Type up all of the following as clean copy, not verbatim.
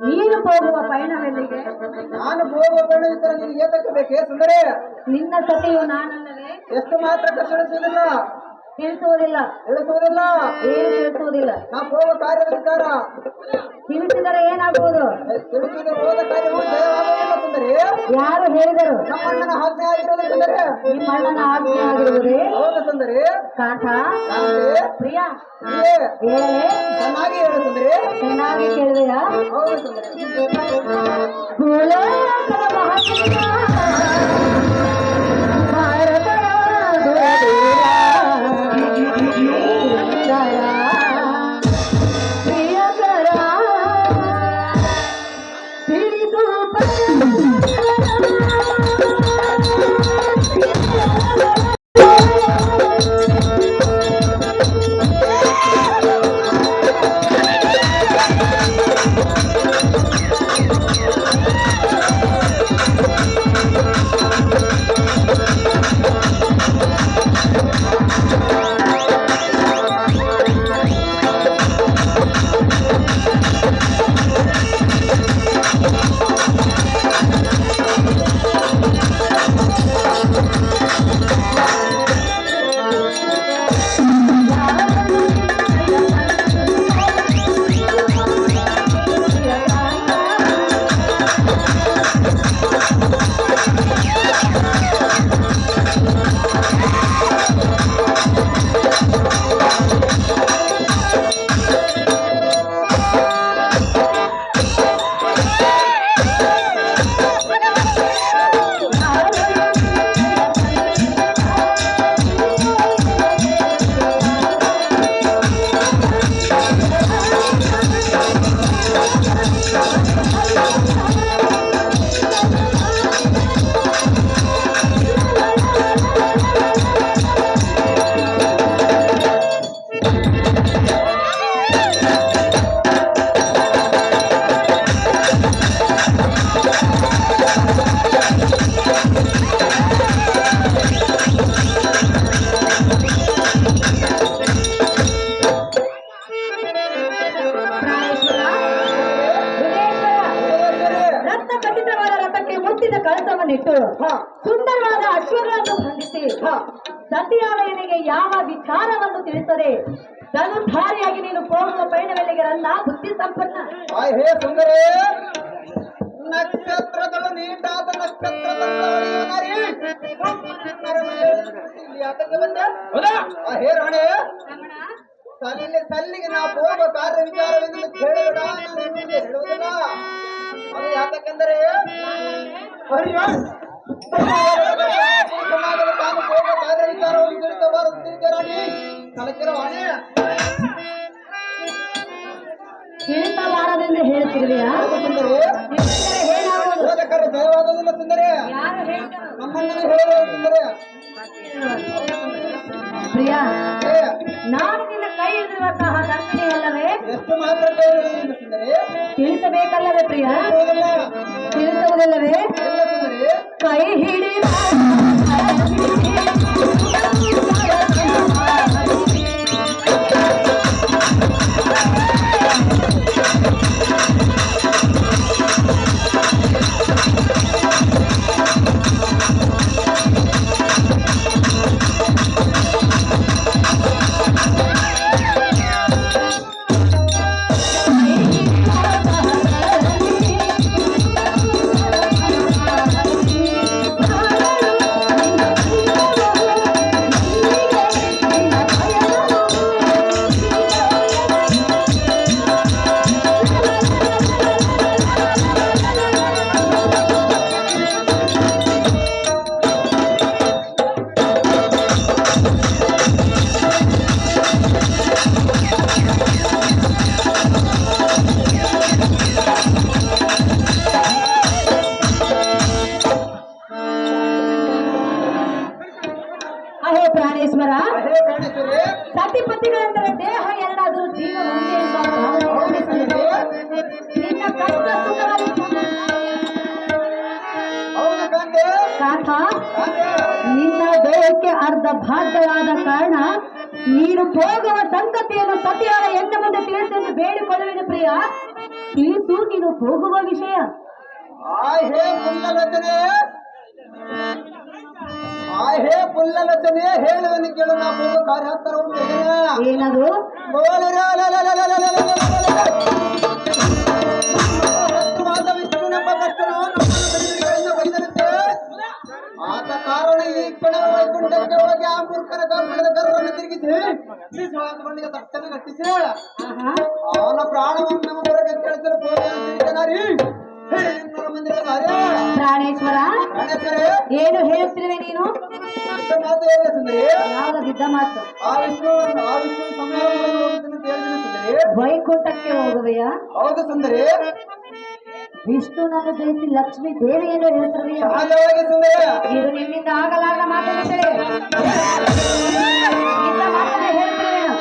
ನೀನು ಹೋಗುವ ಪಯಣವೆಲ್ಲಿಗೆ? ನಾನು ಹೋಗುವ ಪಯಣವಿದ್ದರೆ ನಿನಗೆ ಏತಕ್ಕೆ ಬೇಕೇ ಸುಂದರಿ? ನಿನ್ನ ಸತಿಯು ನಾನಲ್ಲವೇ? ಎಷ್ಟು ಮಾತ್ರ ತಿಳಿಸುವುದಿಲ್ಲ ತಿಳಿಸುವುದಿಲ್ಲ ತಿಳಿಸುವುದಿಲ್ಲ ಏನು ತಿಳಿಸುವುದಿಲ್ಲ. ನಾ ಹೋಗುವ ಕಾರ್ಯದ ವಿಚಾರ ತಿಳಿಸಿದರೆ ಏನಾಗುವುದು? ತಿಳಿಸಿದರೆ ಹೋದ ಕಾರ್ಯವು ಜಯವಾಗುವುದಿಲ್ಲ ಸುಂದರಿ. ಯಾರು ಹೇಳಿದರು? ನಮ್ಮಣ್ಣನ ಆಜ್ಞೆ ಆಗಿರೋದು ಸುಂದರಿ. ನಿಮ್ಮ ಅಣ್ಣನ ಆಜ್ಞೆ ಆಗಿರುವುದೇ? ಹೌದು ಸುಂದರಿ. ಕಾಂತ ಪ್ರಿಯ ಚೆನ್ನಾಗಿ ಹೇಳು ಸುಂದರಿ. ಚೆನ್ನಾಗಿ ಕೇಳಿದೆಯಾ? ಹೌದು ಸುಂದರಿ. ಕಳಸವನ್ನಿಟ್ಟು ಸುಂದರವಾದ ಅಶ್ವಗಳನ್ನು ಬಂಧಿಸಿ ಸತಿಯಾಲಯನಿಗೆ ಯಾವ ವಿಚಾರವನ್ನು ತಿಳಿಸದೆ ಧನುಧಾರಿಯಾಗಿ ನೀನು ಹೋಗುವ ಪಯಣವೆಲ್ಲಿಗೆ ನನ್ನ ಬುದ್ಧಿ ಸಂಪನ್ನ. ಹೇ ಸುಂದರೇ, ನಕ್ಷತ್ರಗಳು ನೀಟಾದ ಹೇ ರಾಣೆ, ಸಲ್ಲಿಗೆ ನಾ ಹೋಗುವ ಕಾರ್ಯ ವಿಚಾರವೆಂದು ಕೇಳಬೇಡ, ಹೇಳುವುದಿಲ್ಲ. ಅದು ಯಾತಕ್ಕೆಂದರೆ ತಾನು ಹೋಗುವ ಕಾರ್ಯ ವಿಚಾರವನ್ನು ತಿಳಿಸಬಾರದು. ತಿಳಿಸರಾಣಿ ಕಲಕಿರವಾಣೆ ತಿಳಿಸಬಾರದೆಂದು ಹೇಳ್ತಿರ್ವಿಯಾ? ಹೋದ ಕಾರ್ಯ ಜಯವಾಗುವುದಿಲ್ಲ ಸುಂದರಿ. ನಮ್ಮಣ್ಣನ ಹೇಳುವ ಸುಂದರಿ. ಪ್ರಿಯ, ನಾನು ನಿನ್ನ ಕೈ ಹಿಡಿದಿರುವಂತಹ ದಂಡನೆ ಅಲ್ಲವೇ? ಎಷ್ಟು ಮಾತ್ರ ಕೈ ಹಿಡಿಯುವುದಿಲ್ಲ ಸುಂದರಿ. ತಿಳಿಸಬೇಕಲ್ಲವೇ ಪ್ರಿಯ? ತಿಳಿಸುವುದಿಲ್ಲವೇ? ಕೈ ಹಿಡಿದ ಅಹೇ ಪ್ರಾಣೇಶ್ವರ, ಅಹೇ ಪ್ರಾಣೇಶ್ವರಿ, ಸತಿಪತಿಗಳೆಂದರೆ ದೇಹ ಎರಡಾದರೂ ಜೀವ ಒಂದೇ ಎಂಬ ಭಾವನೆ ಮೂಡಿಸುತ್ತದೆ. ನಿನ್ನ ಕಷ್ಟ ಸುಖದಲ್ಲಿ ಹೌದು ಕಾಂತೆ. ಕಾಂತ, ಕಾಂತೆ, ನಿನ್ನ ದೇಹಕ್ಕೆ ಅರ್ಧ ಭಾಗ್ಯವಾದ ಕಾರಣ ನೀನು ಹೋಗುವ ಸಂಗತಿಯನ್ನು ಸತಿಯಾದ ಎನ್ನ ಮುಂದೆ ತಿಳಿಸೆಂದು ಬೇಡಿಕೊಳ್ಳುವಿನ ಪ್ರಿಯ. ತಿಳಿಸು ನೀನು ಹೋಗುವ ವಿಷಯ. ಹೇ ಪುಲ್ಲಲಚನೆ, ಹೇ ಪುಲ್ಲಲಚನೆ, ಹೇಳುವನು ಕೇಳು. ನಾ ಹೋಗೋ ಕಾರ್ಯ ಹತ್ತರ ಉಂಟು. ಏನದು? ವಿಷ್ಣುನೆಂಬ ಕಷ್ಟನು ನಮ್ಮನ್ನು ಬೆಳೆಯುವುದರಿಂದ ಬಂದಂತೆ ಆತ ಕಾರಣ ಈ ಕ್ಷಣ ವೈಕುಂಠಕ್ಕೆ ಹೋಗಿ ಆ ಮೂರ್ಖನ ಕರ್ಮಣದ ಕರ್ರನ್ನು ತಿರುಗಿಸಿ ವಿಶ್ವಾಸಗೊಂಡಿಗೆ ತಟ್ಟನೆ ನಟ್ಟಿಸಿ ಅವನ ಪ್ರಾಣವನ್ನು ನಮ್ಮ ಹೊರಗೆ ಕೇಳಿಸಲು ಪೋನಾರಿ ಪ್ರಾಣೇಶ್ವರ, ಏನು ಹೇಳುತ್ತಿರುವೆ ನೀನು? ಮಾತು ಹೇಗೆ ಸುಂದರಿ? ಯಾವ್ದು ಬಿದ್ದ ಮಾತು? ಆ ವಿಷ್ಣು ಸಂಹಾರವನ್ನು ಹೋಗುತ್ತೇನೆ ಸುಂದರಿ. ವೈಕುಂಠಕ್ಕೆ ಹೋಗುವೆಯ? ಹೌದು ಸುಂದರಿ. ವಿಷ್ಣುನನ್ನು ಜಯಿಸಿ ಲಕ್ಷ್ಮೀ ದೇವಿಯನ್ನು ಹೇಳ್ತಿರುವೆಯ? ಸಹಜವಾಗಿ ಸುಂದರಿ. ಇದು ನಿಮ್ಮಿಂದ ಆಗಲಾರದ ಮಾತಾಡಿದರೆ ಮಾತನ್ನೇ ಹೇಳ್ತಿರುವೆನು.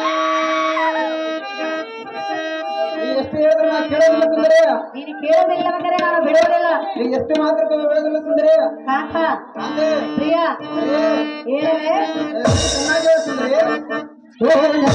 ನೀ ಎಷ್ಟು ಹೇಳಿದ್ರು ನಾನು ಕೇಳೋದಿಲ್ಲ ಸುಂದರಿ. ನೀನು ಕೇಳೋದಿಲ್ಲವೆಂದರೆ ನಾನು ಬಿಡುವುದಿಲ್ಲ. ನೀ ಎಷ್ಟು ಮಾತ್ರ ಹೇಳೋದಿಲ್ಲ ಸುಂದರಿ. ಕಾಂತ, ಪ್ರಿಯ, ಹೇಳವೆ ಚೆನ್ನಾಗಿ ಹೇಳು ಸುಂದರಿ. ಹೇಳೋದಿಲ್ಲ.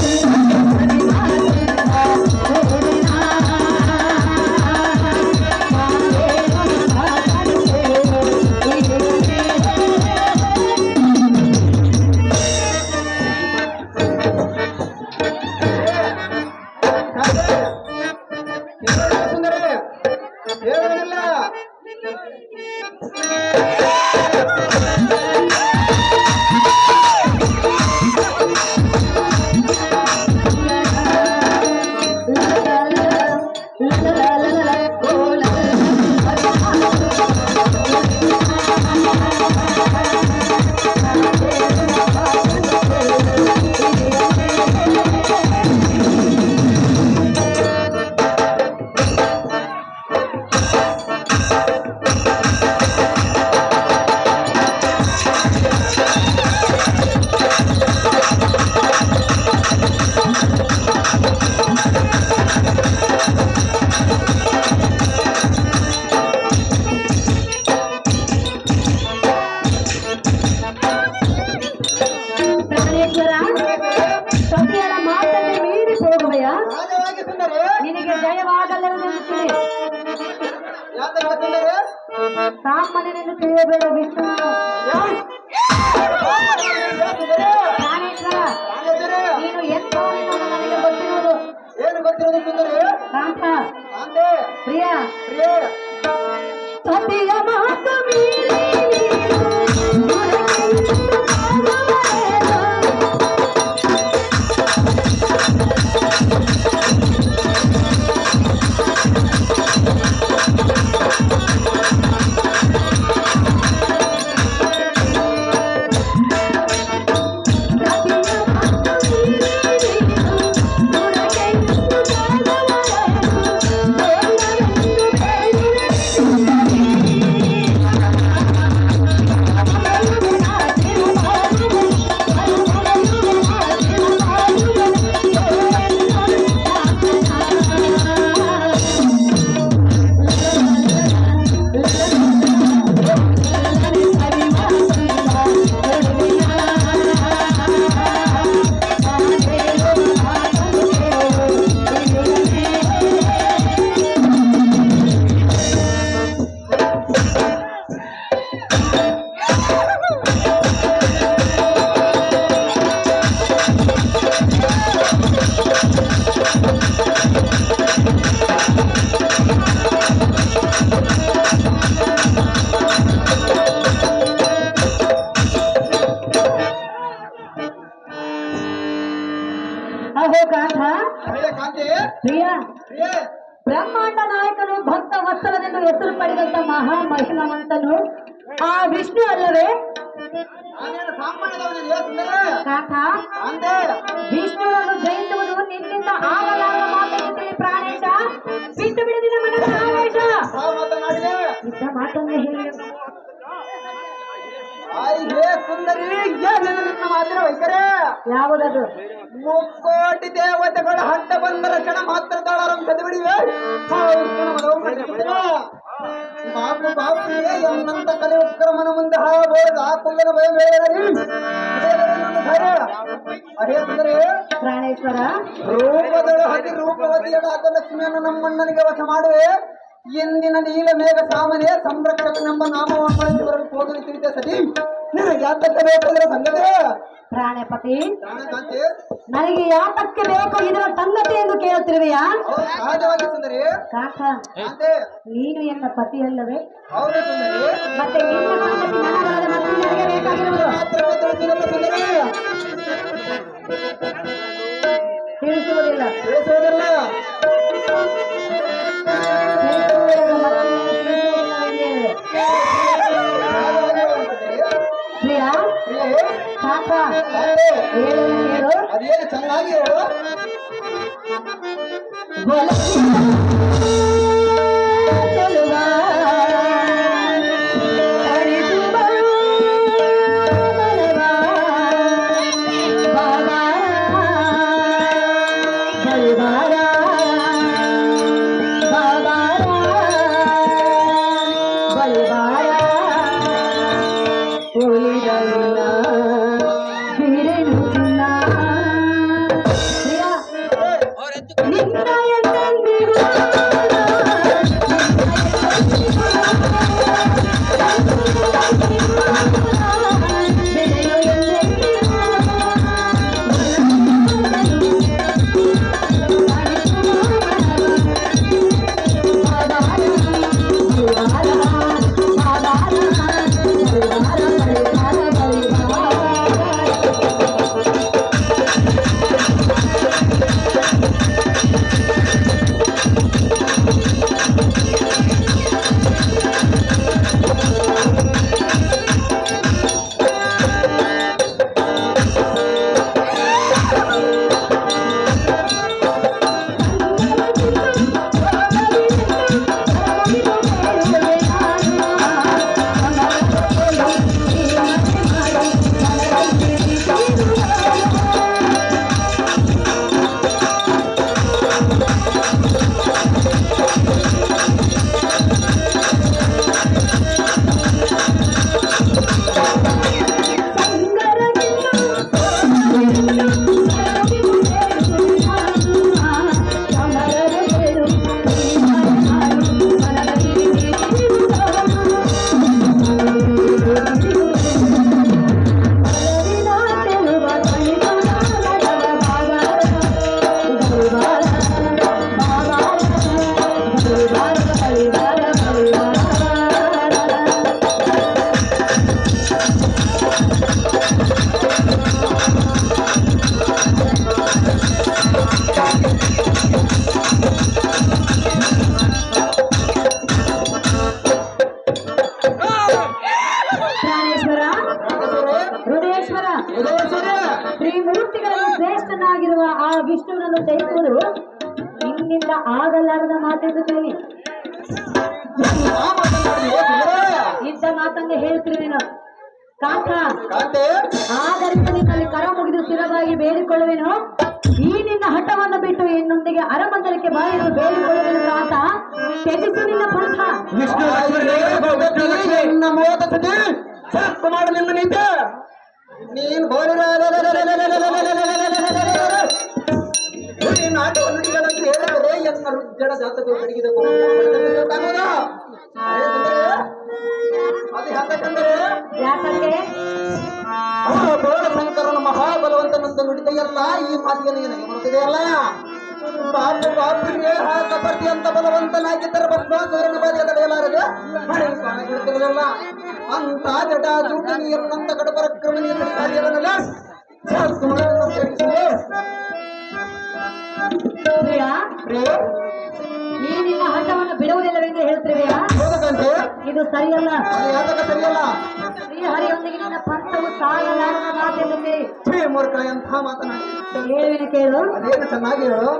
ಸತಿಯರ ಮಾತನ್ನೇ ಮೀರಿ ಹೋಗುವೆಯ? ಸಹಜವಾಗಿ ಸುಂದರಿ. ನಿನಗೆ ಜಯವಾಗಲೆಂದಿದೆ. ಸಾಮಾನ್ಯನೆಂದು ತಿಳಿಯಬೇಡ ವಿಷ್ಣು. ಪ್ರಾಣೇಶ್ವರ, ನೀನು ಎಂಥವನೆಂದು ನನಗೆ ಗೊತ್ತಿರುವುದು. ಏನು ಗೊತ್ತಿರೋದು ಸುಂದರಿ? ಕಾಂತ, ಕಾಂತೆ, ಪ್ರಿಯ, ಪ್ರಿಯ, ಸತಿಯ ಮಾತು ಮೀರಿ ಪ್ರಿಯ, ಬ್ರಹ್ಮಾಂಡ ನಾಯಕನು ಭಕ್ತ ವತ್ಸಲನೆಂದು ಹೆಸರು ಪಡೆದಂತ ಮಹಾ ಮಹಿಮವಂತನು ಆ ವಿಷ್ಣು ಅಲ್ಲವೇ? ಕಾಕ, ವಿಷ್ಣುವನ್ನು ಜಯಿಸುವುದು ನಿನ್ನಿಂದ ಆಗಲಾರದ ಮಾತಾಡುತ್ತೀರಿ ಪ್ರಾಣೇಶ. ಬಿಟ್ಟು ಬಿಡುದಿನ ಮನಸ್ಸು ಆವೇಶ. ಇದ್ದ ಮಾತನ್ನೇ ಹೇಳಿ. ಆಯ್ಕೆ ಸುಂದರಿ ಏನಿಲ್ಲ ಮಾತ್ರ ವೈಖರೆ ಯಾವುದದು? ಮುಕ್ಕೋಟಿ ದೇವತೆಗಳ ಹಟ್ಟ ಬಂದ ರಕ್ಷಣ ಮಾತ್ರ ತಾಳಾರಂಭಿಸದೆ ಬಿಡಿವೆ ಬಾಬು ಬಾಬು ಎನ್ನಂತ ಕಲೆ ಉಕ್ರಮನ ಮುಂದೆ ಹಾಬೋದ ಆ ಕುಲ್ಲದ ಭಯ ಅರೇ ಸುಂದರಿ ಪ್ರಾಣೇಶ್ವರ, ರೂಪದಳು ಹತಿ ರೂಪವತಿಯಡಾದ ಲಕ್ಷ್ಮಿಯನ್ನು ನಮ್ಮಣ್ಣನಿಗೆ ವಶ ಮಾಡುವೆ. ಎಂದಿನ ನೀಲ ಮೇಘ ಸಾಮನೆ ಸಂರಕ್ಷಕನೆಂಬ ನಾಮವನ್ನು ಬಳಸಿ ಬರಲು ಹೋಗಲು ತಿಳಿದ ಸತಿ ನಿನಗೆ ಯಾತಕ್ಕೆ ಬೇಕಾದ್ರೆ ಸಂಗತಿ ಪ್ರಾಣಪತಿ, ಪ್ರಾಣಕಾಂತಿ ನನಗೆ ಯಾತಕ್ಕೆ ಬೇಕು ಇದರ ಸಂಗತಿ ಎಂದು ಕೇಳುತ್ತಿರುವೆಯಾ? ಸಹಜವಾಗಿ ಸುಂದರಿ. ಕಾಕ, ಕಾಂತಿ ನೀನು ಎನ್ನ ಪತಿ ಅಲ್ಲವೇ? ಹೌದು ಸುಂದರಿ. ಮತ್ತೆ ನಿನ್ನ ಸಂಗತಿ ನನಗಲ್ಲದೆ ಮತ್ತೆ ನನಗೆ ಬೇಕಾಗಿರುವುದು ಮಾತ್ರ ತಿಳಿಸಿದಲ್ಲ ಸುಂದರಿ. ತಿಳಿಸುವುದಿಲ್ಲ. ತಿಳಿಸುವುದಿಲ್ಲ. ಪ್ರಿಯಾ, ಕಾಕ, ಹೇಳು. ಅದೇನು ಚೆನ್ನಾಗಿ ಹೇಳು. ತ್ರಿಮೂರ್ತಿಗಳಲ್ಲಿ ಶ್ರೇಷ್ಠನಾಗಿರುವ ಆ ವಿಷ್ಣುವನ್ನು ಜಯಿಸುವುದು ನಿನ್ನಿಂದ ಆಗಲಾರದ ಮಾತೆಂದುತ್ತೀನಿ. ಇದ್ದ ಮಾತನ್ನೇ ಹೇಳ್ತಿರುವೆನು ಕಾಕ. ಆದ್ದರಿಂದ ನಿನ್ನಲ್ಲಿ ಕರ ಮುಗಿದು ಸ್ಥಿರವಾಗಿ ಬೇಡಿಕೊಳ್ಳುವೆನು. ಈ ನಿನ್ನ ಹಠವನ್ನು ಬಿಟ್ಟು ಇನ್ನೊಂದಿಗೆ ಅರಮಂದಿರಕ್ಕೆ ಬಾಯಿರು ಬೇಡಿಕೊಳ್ಳುವೆನು ಕಾಕ. ತ್ಯಜಿಸು ನಿನ್ನ ಪಂಥ. ಮಾಡು ನಿನ್ನ ನಿಂತೆ ನೀನು ನಾಟಕಗಳಲ್ಲಿ ಹೇಳಿದರೆ ಎನ್ನ ರುಜ್ಜಡ ಜಾತಕ ಕಡೆಗಿದ ಅದು ಯಾಕಂದ್ರೆ ಯಾಕಂದ್ರೆ ಬೋಳಶಂಕರನ ಮಹಾಬಲವಂತನಂತ ನುಡಿದ ಎಲ್ಲ ಈ ಮಾತಿಗೆ ನನಗೆ ಬರುತ್ತಿದೆಯಲ್ಲ. ಬಾಪು ಬಾಪುಗೆ ಕಪರ್ತಿ ಅಂತ ಬಲವಂತನಾಗಿದ್ದರೆ ಭಸ್ಮಾಸುರನ ಬಾರಿಯ ತಡೆಯಲಾರದೆ ಬಿಡುತ್ತಿರಲಿಲ್ಲ ಅಂತ ಜಟ ಜೂಟಿ ನೀರನ್ನಂತ ಕಡಪರಕ್ರಮಣೀಯ ಕಾರ್ಯವನ್ನೆಲ್ಲ ಈ ನಿನ್ನ ಹಠವನ್ನು ಬಿಡುವುದಿಲ್ಲವೆಂದು ಹೇಳ್ತಿರುವೆಯಾ? ಇದು ಸರಿಯಲ್ಲ. ಸರಿಯಲ್ಲ. ಶ್ರೀಹರಿಯೊಂದಿಗೆ ನಿನ್ನ ಪಂಥವು ಸಾಗಲಾರದ ಮಾತೆಂದರೆ ಮೂರ್ಖ ಎಂಥ ಮಾತನಾಡಿ ಹೇಳುವಿನ ಕೇಳು. ಅದೇನು ಚೆನ್ನಾಗಿ ಹೇಳು.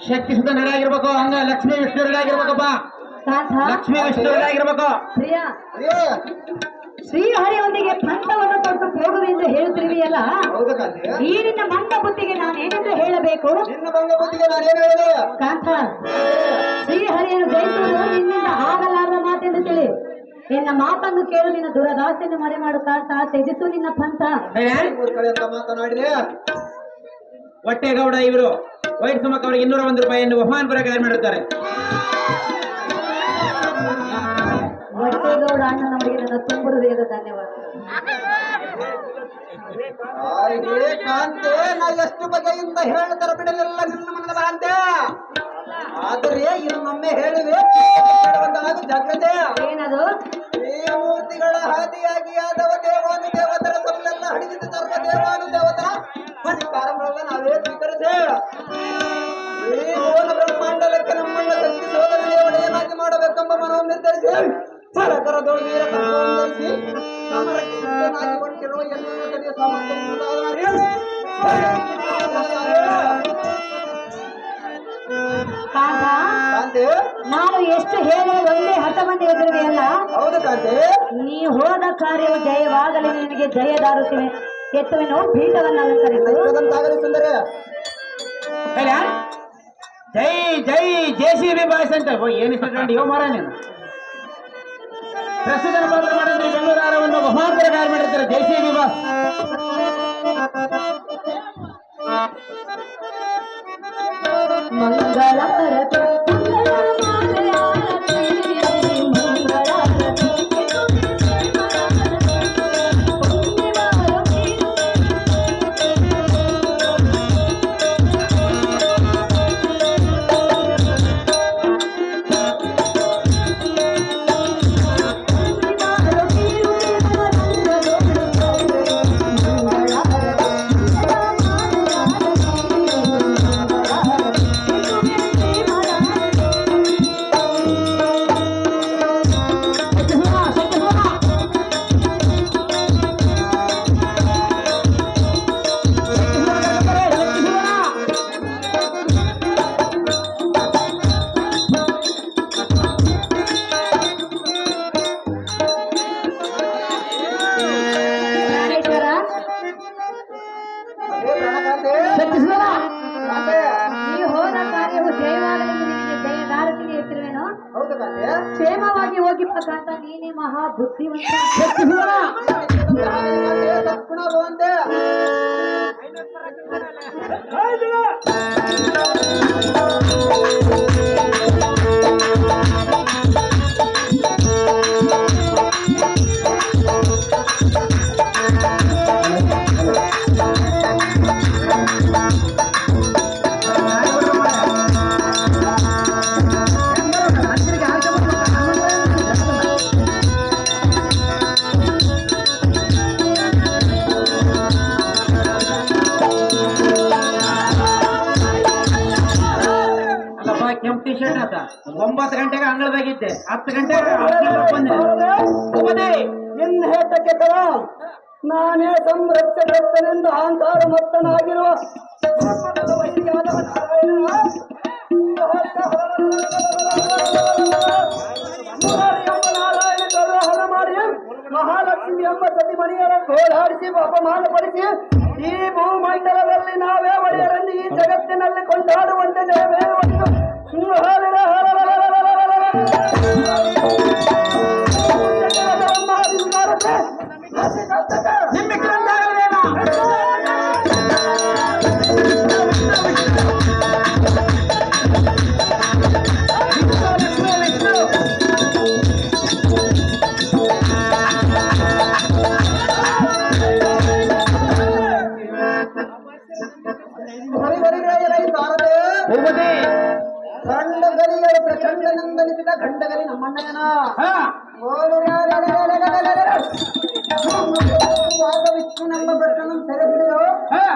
ಶಕ್ತಿ ಸುಧನರಾಗಿರ್ಬೇಕು, ಹಂಗ ಲಕ್ಷ್ಮೀ ವಿಷ್ಣುವರಾಗಿರ್ಬೇಕಪ್ಪ. ಕಾಂತ ಲಕ್ಷ್ಮೀ ವಿಷ್ಣುವರಾಗಿರ್ಬೇಕು. ಪ್ರಿಯ ಶ್ರೀಹರಿಯೊಂದಿಗೆ ಪಂಥವನ್ನು ತೊಟ್ಟು ಹೋಗುವೆಂದು ಹೇಳುತ್ತಿರುವೆಯಲ್ಲ, ಹೌದು ಕಾಂತಿ. ಈ ನಿನ್ನ ಮಂದ ಬುದ್ಧಿಗೆ ನಾನೇನೆಂದು ಹೇಳಬೇಕು? ನಿನ್ನ ಬಂಗ ಬುದ್ಧಿಗೆ ನಾನೇನು ಹೇಳಿದೆ ಕಾಂತ, ಶ್ರೀಹರಿಯನ್ನು ಜಯಿಸುವುದು ನಿನ್ನಿಂದ ಆಗಲಾರದ ಮಾತೆಂದು ತಿಳಿ. ನಿನ್ನ ಮಾತನ್ನು ಕೇಳು, ನಿನ್ನ ದುರದಾಸೆಯನ್ನು ಮರೆ ಮಾಡು ಕಾಂತ. ತ್ಯಜಿಸು ನಿನ್ನ ಪಂಥ. ಕಡೆಯಿಂದ ಮಾತನಾಡಿದೆ. ಹೊಟ್ಟೆಗೌಡ ಇವರು ವೈಟ್ ಸುಮಕ್ ಅವರಿಗೆ 201 ರೂಪಾಯಿಯನ್ನು ಬಹುಮಾನ ಪ್ರಕಾರ ಮಾಡಿರುತ್ತಾರೆ. ಹೊಟ್ಟೆಗೌಡ ಅಣ್ಣನವರಿಗೆ ನನ್ನ ತುಂಬ ಹೃದಯದ ಧನ್ಯವಾದ. ಕಾಂತೆ, ನಾ ಎಷ್ಟು ಬಗೆಯಿಂದ ಹೇಳ್ತಾರ ಬಿಡಲಿಲ್ಲ ನಿನ್ನ ಮನದ ಬಾಂತೆ. ಆದರೆ ಇನ್ನೊಮ್ಮೆ ಹೇಳಿವೆ ಜಾಗ್ರತೆ. ಏನದು? ಶ್ರೀಮೂರ್ತಿಗಳ ಹಾದಿಯಾಗಿ ಆದವ ದೇವಾನು ದೇವತರ ಸೊಲ್ಲೆಲ್ಲ ಹಡಿದಿದ್ದ ಸರ್ವ ದೇವಾನು ದೇವತರ ಪರಿಕಾರಗಳನ್ನು ನಾವೇ ಸ್ವೀಕರಿಸೇ ಈ ಮೋನ ಬ್ರಹ್ಮಾಂಡಲಕ್ಕೆ ನಮ್ಮನ್ನ ಶಕ್ತಿ ಸೋದರ ದೇವಡೆಯನ್ನಾಗಿ ಮಾಡಬೇಕೆಂಬ ಮನವನ್ನು ನಿರ್ಧರಿಸಿ ಸರಕರದೋಳು ವೀರ ಕರ್ಮವನ್ನು ಧರಿಸಿ ಸಮರಕ್ಕೆ ಸಿದ್ಧನಾಗಿ ಹೊಂಟಿರುವ ಎಲ್ಲರೂ ಕಲಿಯ ಕಾಂತ, ನಾನು ಎಷ್ಟು ಹೇಳಿ ಒಂದೇ ಹಠವನ್ನು ಎದುರುವೆಯಲ್ಲ. ಹೌದು ಕಾಂತೆ. ನೀ ಹೋದ ಕಾರ್ಯವು ಜಯವಾಗಲಿ, ನಿನಗೆ ಜಯ ದಾರುತ್ತಿವೆ. ಎತ್ತುವೆನೋ ಪೀಠವನ್ನು ಅಲಂಕರಿಸು. ಸುಂದರ ಜೈ ಜೈ JCB ಬಾಯ್ಸ್ ಅಂತ ಏನು ಇಷ್ಟಂಡಿ ಯೋ ಮಾರ ನೀನು ಪ್ರಸ್ತುತ ಪಾತ್ರ ಮಾಡಿದ್ರೆ ಬೆಂಗಳೂರಾರವನ್ನು ಬಹುಮಾನ ಕಾರ್ಯ ಮಾಡಿರ್ತಾರೆ JCB ಬಾಸ್. ಮಂಗಳಕರ ಕ್ಷೇಮವಾಗಿ ಹೋಗಿಪ್ಪ ಕಾಂತ, ನೀನೇ ಮಹಾ ಬುದ್ಧಿವಂತ. ತಕ್ಷಣ ಬಂದೆ ಕೆಂಪು ಟಿ ಶರ್ಟ್ ಆತ 9 ಗಂಟೆಗೆ ಅಂಗಳದಾಗಿದ್ದೆ, 10 ಗಂಟೆಗೆ ಬಂದೆ. ಇನ್ನು ಹೇತಕ್ಕೆ ಕರ ನಾನೇ ಸಂರಕ್ಷಕನೆಂದು ಅಹಂಕಾರ ಮತ್ತನಾಗಿರುವ ನಾರಾಯಣ ಕರುಹರ ಮಾಡಿ ಮಹಾಲಕ್ಷ್ಮಿ ಎಂಬ ಸತಿಮಣಿಯರ ಗೋಳಾಡಿಸಿ ಅಪಮಾನಪಡಿಸಿ ಈ ಭೂಮಂಡಲದಲ್ಲಿ ನಾವೇ ಒಡೆಯರೆಂದು ಈ ಜಗತ್ತಿನಲ್ಲಿ ಕೊಂಡಾಡುವಂತೆ ಜಯವೇರುವಂತೆ ಪ್ರಚಂಡನೆಂದನಿಸಿದ ಗಂಡಗಲಿ ನಮ್ಮಣ್ಣಯ್ಯನ ವಿಷ್ಣು ನಮ್ಮ ಭ್ರಷ್ಟನನ್ನು ಸೆರೆ ಹಿಡಿದು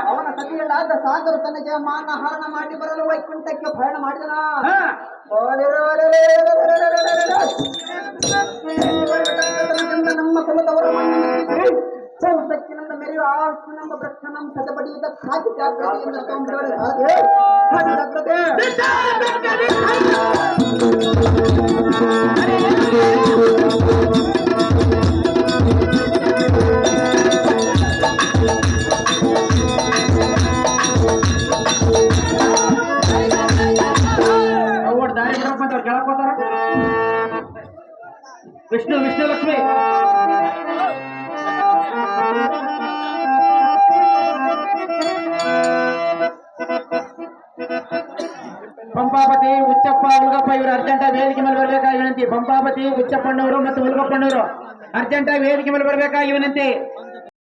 ಅವನ ಸತಿಯಲ್ಲಾದ ಸಾಗರ ತನಗೆ ಮಾನಹರಣ ಮಾಡಿ ಬರಲು ವೈಕುಂಠಕ್ಕೆ ಪ್ರಯಾಣ ಮಾಡಿದನ. ನಮ್ಮ ಕುಲದವರ ಸೌಸಕ್ಕಿನಿಂದ ಮೆರೆಯುವ ಆಸ್ತು ನಮ್ಮ ಭ್ರಷ್ಟನಂ ಸದಪಡಿಯುತ್ತ ಖಾತಿ ಜಾಗ್ರತೆಯಿಂದ ಜಾಗ್ರತೆ ದಾರಿ ಬಿಡಪ್ಪ ಅಂತ ಕೇಳಕ್ ಹೋತಾರ. ವಿಷ್ಣು ವಿಷ್ಣು ಲಕ್ಷ್ಮಿ ಪಂಪಾಪತಿ ಉಚ್ಚಪ್ಪ ಹುಲ್ಗಪ್ಪ ಇವರು ಅರ್ಜೆಂಟ್ ವೇದಿಕೆ ಮೇಲೆ ಬರ್ಬೇಕಾಗಿ ವಿನಂತಿ. ಪಂಪಾಪತಿ ಉಚ್ಚಪ್ಪಣ್ಣವರು ಮತ್ತು ಹುಲ್ಗಪ್ಪಣ್ಣವರು ಅರ್ಜೆಂಟ್ ವೇದಿಕೆ ಮೇಲೆ ಬರ್ಬೇಕಾಗಿ ವಿನಂತಿ.